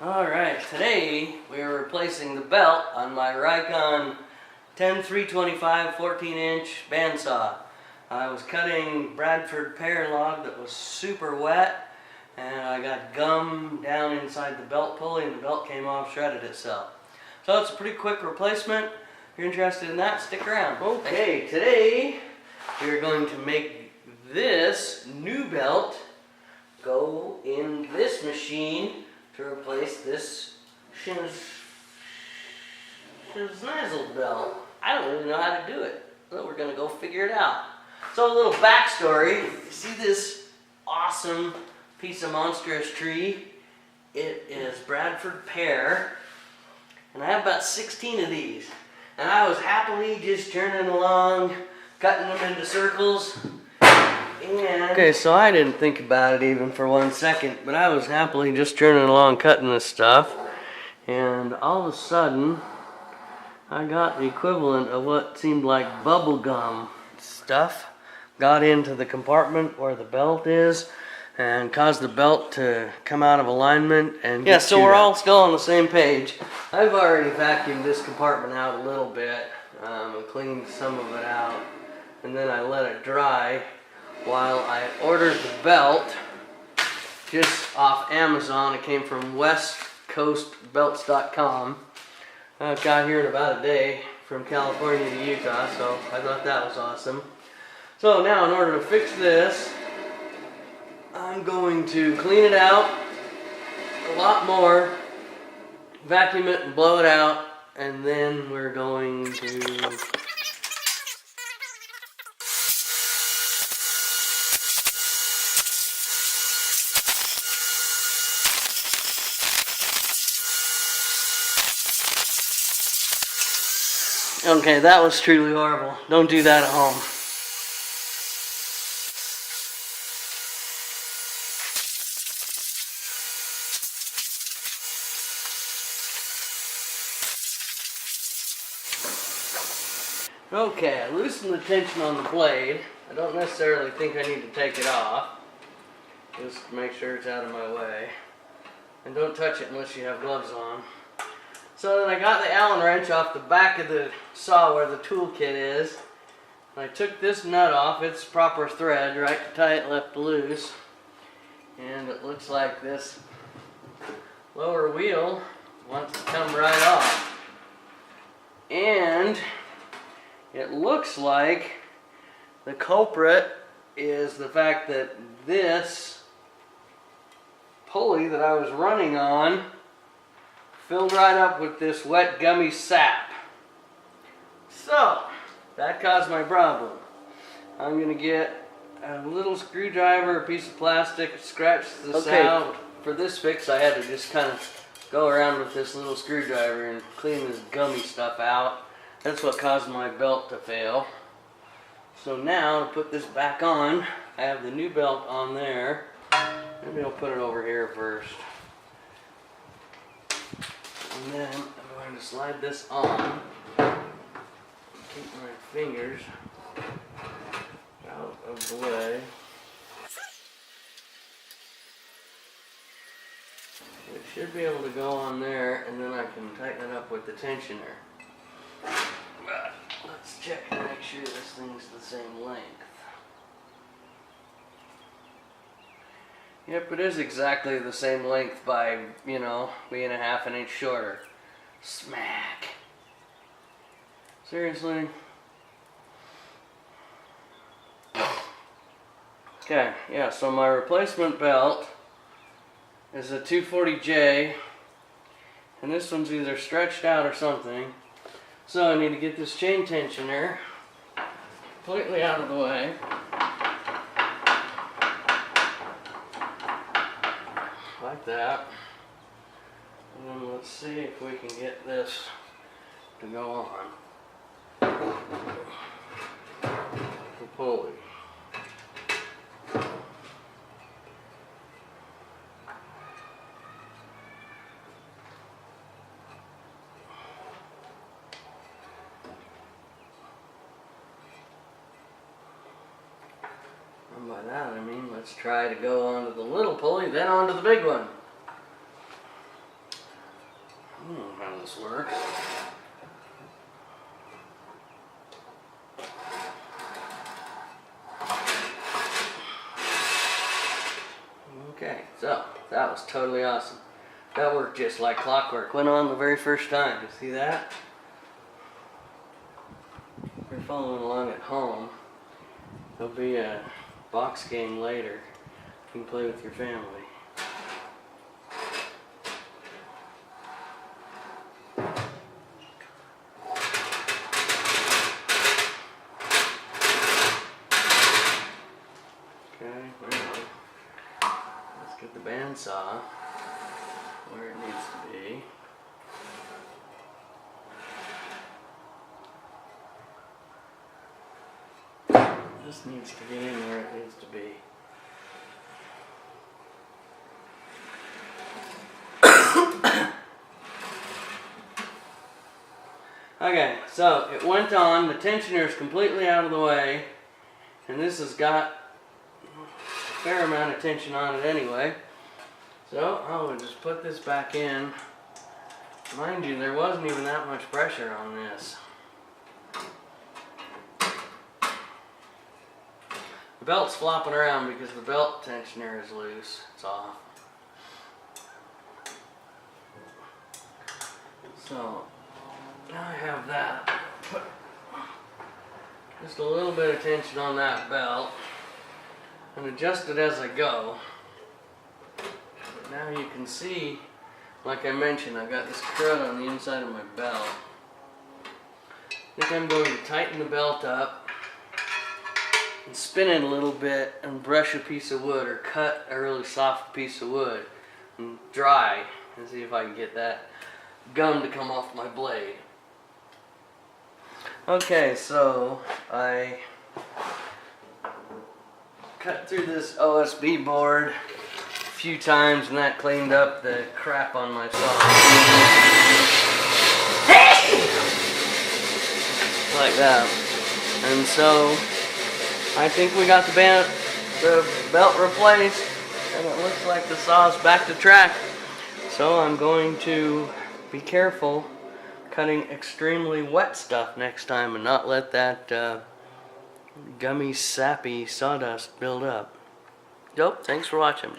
Alright, today we are replacing the belt on my Rikon 10-325 14-inch bandsaw. I was cutting Bradford pear log that was super wet, and I got gum down inside the belt pulley and the belt came off, shredded itself. So it's a pretty quick replacement. If you're interested in that, stick around. Okay, today we're going to make this new belt go in this machine to replace this schnizzle belt. I don't really know how to do it, so we're going to go figure it out. So a little backstory. You see this awesome piece of monstrous tree? It is Bradford pear, and I have about 16 of these. And I was happily just turning along, cutting them into circles. Okay, so I didn't think about it even for 1 second, but I was happily just turning along cutting this stuff, and all of a sudden I got the equivalent of what seemed like bubble gum stuff got into the compartment where the belt is and caused the belt to come out of alignment and yeah, so we're all still on the same page. I've already vacuumed this compartment out a little bit and cleaned some of it out, and then I let it dry while I ordered the belt just off Amazon. It came from westcoastbelts.com. I got here in about a day from California to Utah, so I thought that was awesome. So now in order to fix this, I'm going to clean it out a lot more, vacuum it and blow it out, and then we're going to okay, that was truly horrible. Don't do that at home. Okay, I loosened the tension on the blade. I don't necessarily think I need to take it off, just to make sure it's out of my way. And don't touch it unless you have gloves on. So then I got the Allen wrench off the back of the saw where the tool kit is. I took this nut off, it's proper thread, right to tight, left loose. And it looks like this lower wheel wants to come right off. And it looks like the culprit is the fact that this pulley that I was running on filled right up with this wet gummy sap. So that caused my problem. I'm going to get a little screwdriver, a piece of plastic, scratch this out. For this fix I had to just kind of go around with this little screwdriver and clean this gummy stuff out. That's what caused my belt to fail. So now to put this back on, I have the new belt on there. Maybe I'll put it over here first. And then I'm going to slide this on. Keep my fingers out of the way. It should be able to go on there, and then I can tighten it up with the tensioner. But let's check to make sure this thing's the same length. Yep, it is exactly the same length by, you know, being a ½ inch shorter. Smack. Seriously? Okay, yeah, so my replacement belt is a 240J, and this one's either stretched out or something. So I need to get this chain tensioner completely out of the way. Like that. And then let's see if we can get this to go on. The pulley. And by that I mean let's try to go onto the little pulley, then onto the big one. this works. Okay, so that was totally awesome. That worked just like clockwork. Went on the very first time. You see that? If you're following along at home, there'll be a box game later. You can play with your family. Okay, let's get the bandsaw where it needs to be. This needs to get in where it needs to be. Okay, so it went on, the tensioner is completely out of the way, and this has got a fair amount of tension on it anyway. So I will just put this back in. Mind you, there wasn't even that much pressure on this. The belt's flopping around because the belt tensioner is loose. It's off. So now I have that. Put just a little bit of tension on that belt and adjust it as I go. But now you can see, like I mentioned, I've got this crud on the inside of my belt. I think I'm going to tighten the belt up and spin it a little bit and brush a piece of wood or cut a really soft piece of wood and dry and see if I can get that gum to come off my blade. Okay, so I cut through this OSB board a few times and that cleaned up the crap on my saw. Like that. And so I think we got the belt replaced and it looks like the saw's back to track. So I'm going to be careful cutting extremely wet stuff next time and not let that gummy, sappy sawdust build up. So, thanks for watching.